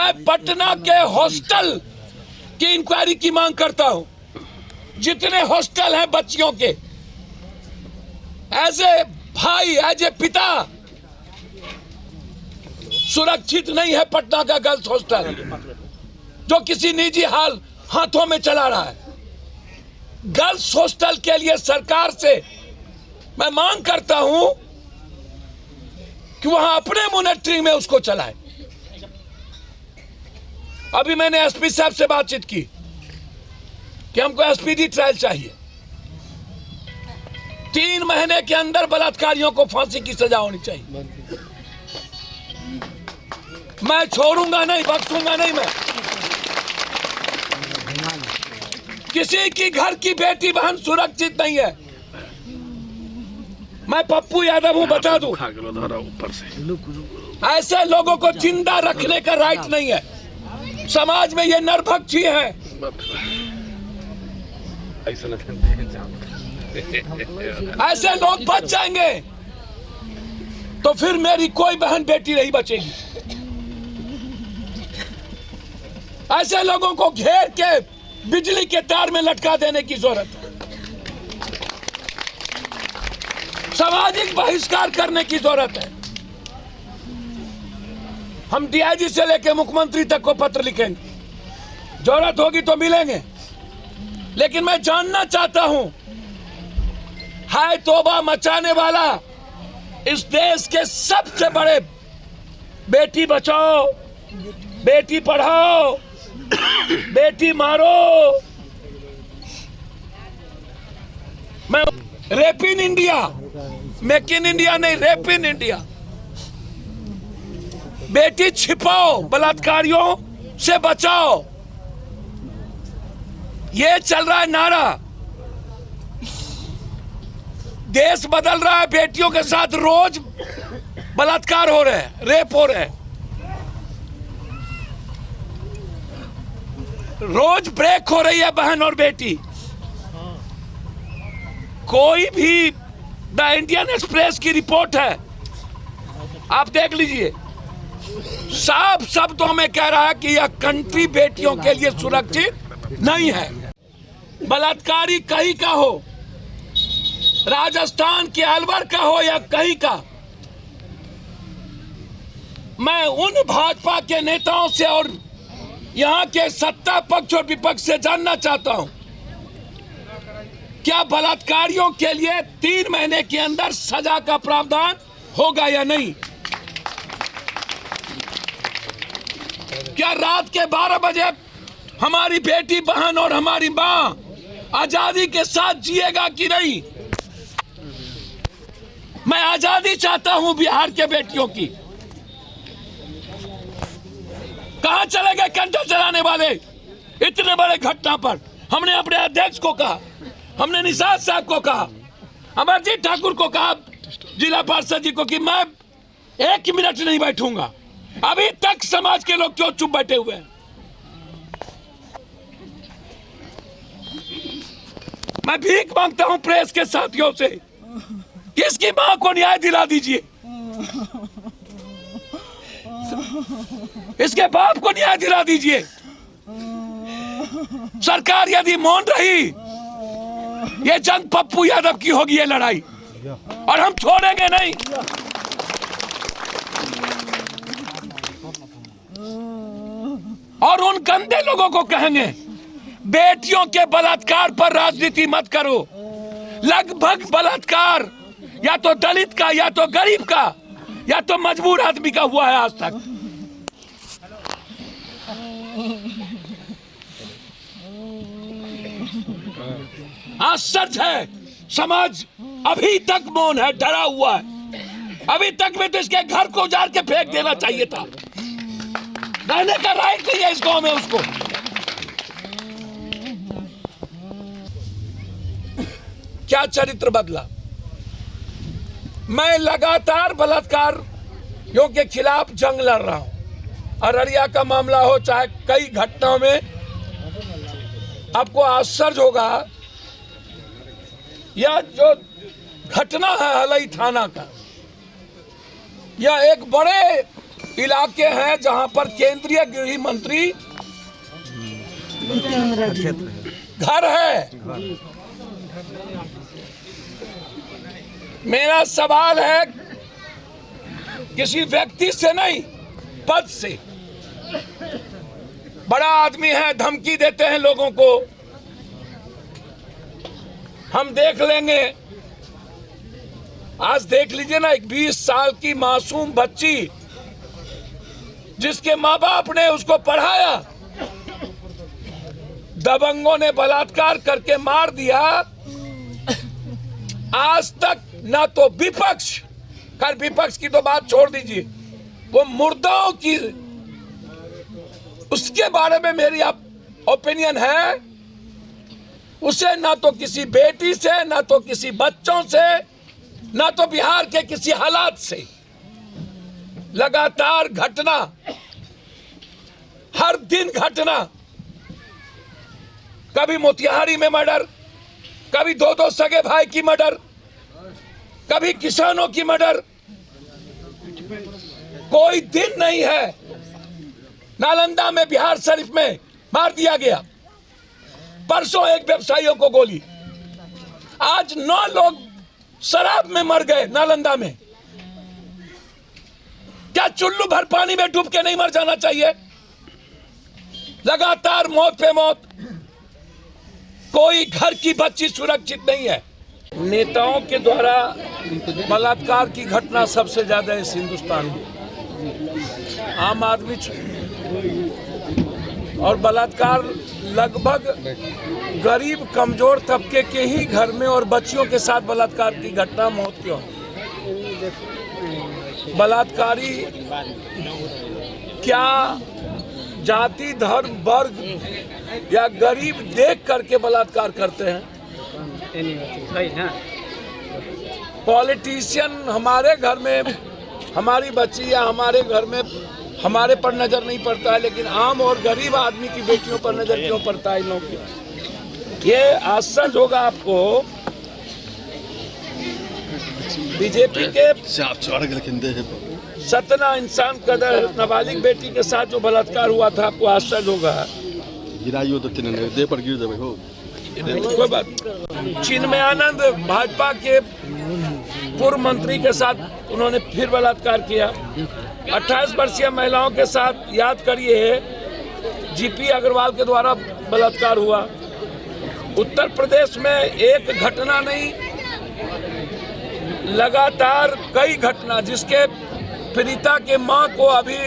मैं पटना के हॉस्टल की इंक्वायरी की मांग करता हूं। जितने हॉस्टल हैं बच्चियों के, एज ए भाई, एज ए पिता, सुरक्षित नहीं है पटना का गर्ल्स हॉस्टल, जो किसी निजी हाथों में चला रहा है। गर्ल्स हॉस्टल के लिए सरकार से मैं मांग करता हूं कि वहां अपने मॉनिटरिंग में उसको चलाए। अभी मैंने एसपी साहब से बातचीत की कि हमको एसपीडी ट्रायल चाहिए। 3 महीने के अंदर बलात्कारियों को फांसी की सजा होनी चाहिए। मैं छोड़ूंगा नहीं, बख्शूंगा नहीं। मैं किसी की घर की बेटी बहन सुरक्षित नहीं है। मैं पप्पू यादव हूं, बता दूं, ऐसे लोगों को जिंदा रखने का राइट नहीं है। समाज में ये नरभक्षी है। ऐसे लोग बच जाएंगे तो फिर मेरी कोई बहन बेटी नहीं बचेगी। ऐसे लोगों को घेर के बिजली के तार में लटका देने की जरूरत है। सामाजिक बहिष्कार करने की जरूरत है। हम डीआईजी से लेकर मुख्यमंत्री तक को पत्र लिखेंगे, जरूरत होगी तो मिलेंगे। लेकिन मैं जानना चाहता हूं, हाय तौबा मचाने वाला इस देश के सबसे बड़े बेटी बचाओ, बेटी पढ़ाओ, बेटी मारो, मैं rape in India, make in India नहीं, रेप इन इंडिया। बेटी छिपाओ, बलात्कारियों से बचाओ, ये चल रहा है नारा। देश बदल रहा है। बेटियों के साथ रोज बलात्कार हो रहे हैं, रेप हो रहे हैं। रोज ब्रेक हो रही है बहन और बेटी। कोई भी द इंडियन एक्सप्रेस की रिपोर्ट है, आप देख लीजिए, साफ शब्दों में कह रहा है कि यह कंट्री बेटियों के लिए सुरक्षित नहीं है। बलात्कारी कहीं का हो, राजस्थान के अलवर का हो या कहीं का, मैं उन भाजपा के नेताओं से और यहां के सत्ता पक्ष और विपक्ष से जानना चाहता हूं, क्या बलात्कारियों के लिए 3 महीने के अंदर सजा का प्रावधान होगा या नहीं? क्या रात के 12 बजे हमारी बेटी बहन और हमारी मां आजादी के साथ जिएगा कि नहीं? मैं आजादी चाहता हूं बिहार के बेटियों की। कहां चले गए कंट्रोल चलाने वाले? इतने बड़े घटना पर हमने अपने अध्यक्ष को कहा, हमने निषाद साहब को कहा, अमरजीत ठाकुर को कहा, जिला पार्षद जी को, कि मैं 1 मिनट नहीं बैठूंगा। अभी तक समाज के लोग क्यों चुप बैठे हुए हैं? मैं भीख मांगता हूं प्रेस के साथियों से, किसकी मां को न्याय दिला दीजिए, इसके बाप को न्याय दिला दीजिए। सरकार यदि मौन रही, ये जंग पप्पू यादव की होगी, ये लड़ाई, और हम छोड़ेंगे नहीं। और उन गंदे लोगों को कहेंगे, बेटियों के बलात्कार पर राजनीति मत करो। लगभग बलात्कार या तो दलित का, या तो गरीब का, या तो मजबूर आदमी का हुआ है आज तक। आश्चर्य है, समाज अभी तक मौन है, डरा हुआ है। अभी तक में तो इसके घर को उजाड़ के फेंक देना चाहिए था। रहने का राइट नहीं है इस गांव में उसको। क्या चरित्र बदला? मैं लगातार बलात्कारियों के खिलाफ जंग लड़ रहा हूं। अररिया का मामला हो, चाहे कई घटनाओं में, आपको आश्चर्य होगा, यह जो घटना है हलई थाना का, यह एक बड़े इलाके हैं जहां पर केंद्रीय गृह मंत्री घर है। मेरा सवाल है किसी व्यक्ति से नहीं, पद से। बड़ा आदमी है, धमकी देते हैं लोगों को, हम देख लेंगे। आज देख लीजिए ना, एक 20 साल की मासूम बच्ची जिसके माँ बाप ने उसको पढ़ाया, दबंगों ने बलात्कार करके मार दिया। आज तक ना तो विपक्ष, खैर विपक्ष की तो बात छोड़ दीजिए, वो मुर्दों की, उसके बारे में मेरी ओपिनियन है, उसे ना तो किसी बेटी से, ना तो किसी बच्चों से, ना तो बिहार के किसी हालात से। लगातार घटना, हर दिन घटना, कभी मोतिहारी में मर्डर, कभी दो सगे भाई की मर्डर, कभी किसानों की मर्डर। कोई दिन नहीं है। नालंदा में, बिहार शरीफ में मार दिया गया, परसों एक व्यवसायियों को गोली। आज 9 लोग शराब में मर गए नालंदा में। क्या चुल्लू भर पानी में डूब के नहीं मर जाना चाहिए? लगातार मौत पे मौत, कोई घर की बच्ची सुरक्षित नहीं है। नेताओं के द्वारा बलात्कार की घटना सबसे ज्यादा इस हिंदुस्तान में। आम आदमी और बलात्कार लगभग गरीब कमजोर तबके के ही घर में और बच्चियों के साथ बलात्कार की घटना, मौत क्यों? बलात्कारी क्या जाति, धर्म, वर्ग या गरीब देख करके बलात्कार करते हैं? पॉलिटिशियन हमारे घर में, हमारी बच्ची या हमारे घर में हमारे पर नजर नहीं पड़ता है, लेकिन आम और गरीब आदमी की बेटियों पर नजर क्यों पड़ता है इन लोगों की? ये आश्चर्य होगा आपको, बीजेपी के सतना इंसान कदर नाबालिग बेटी के साथ जो बलात्कार हुआ था, आपको आश्चर्य होगा। कोई बात। चिन्मयानंद भाजपा के पूर्व मंत्री के साथ उन्होंने फिर बलात्कार किया। 28 वर्षीय महिलाओं के साथ याद करिए, जीपी अग्रवाल के द्वारा बलात्कार हुआ। उत्तर प्रदेश में एक घटना नहीं, लगातार कई घटना, जिसके पीड़िता के मां को अभी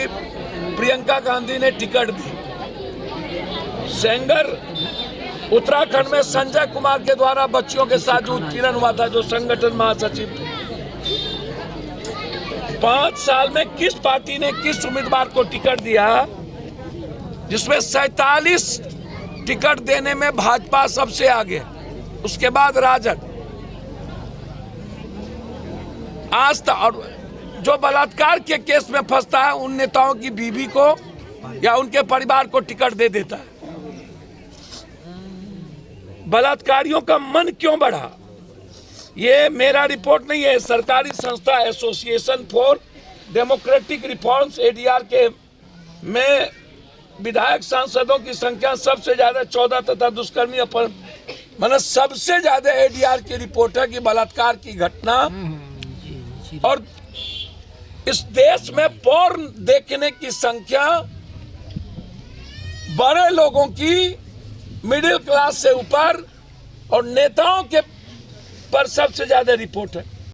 प्रियंका गांधी ने टिकट दी। सेंगर उत्तराखंड में संजय कुमार के द्वारा बच्चियों के साथ जो उत्पीड़न हुआ था, जो संगठन महासचिव थे। 5 साल में किस पार्टी ने किस उम्मीदवार को टिकट दिया, जिसमें 47 टिकट देने में भाजपा सबसे आगे, उसके बाद राजद। आज तक और जो बलात्कार के केस में फंसता है, उन नेताओं की बीवी को या उनके परिवार को टिकट दे देता है। बलात्कारियों का मन क्यों बढ़ा? ये मेरा रिपोर्ट नहीं है, सरकारी संस्था association for democratic reforms ADR के में विधायक सांसदों की संख्या सबसे ज्यादा 14 तथा दुष्कर्मी अपहरण, मतलब सबसे ज्यादा एडीआर की रिपोर्ट है कि बलात्कार की घटना। और इस देश में पोर्न देखने की संख्या बड़े लोगों की, मिडिल क्लास से ऊपर, और नेताओं के पर सबसे ज्यादा रिपोर्ट है।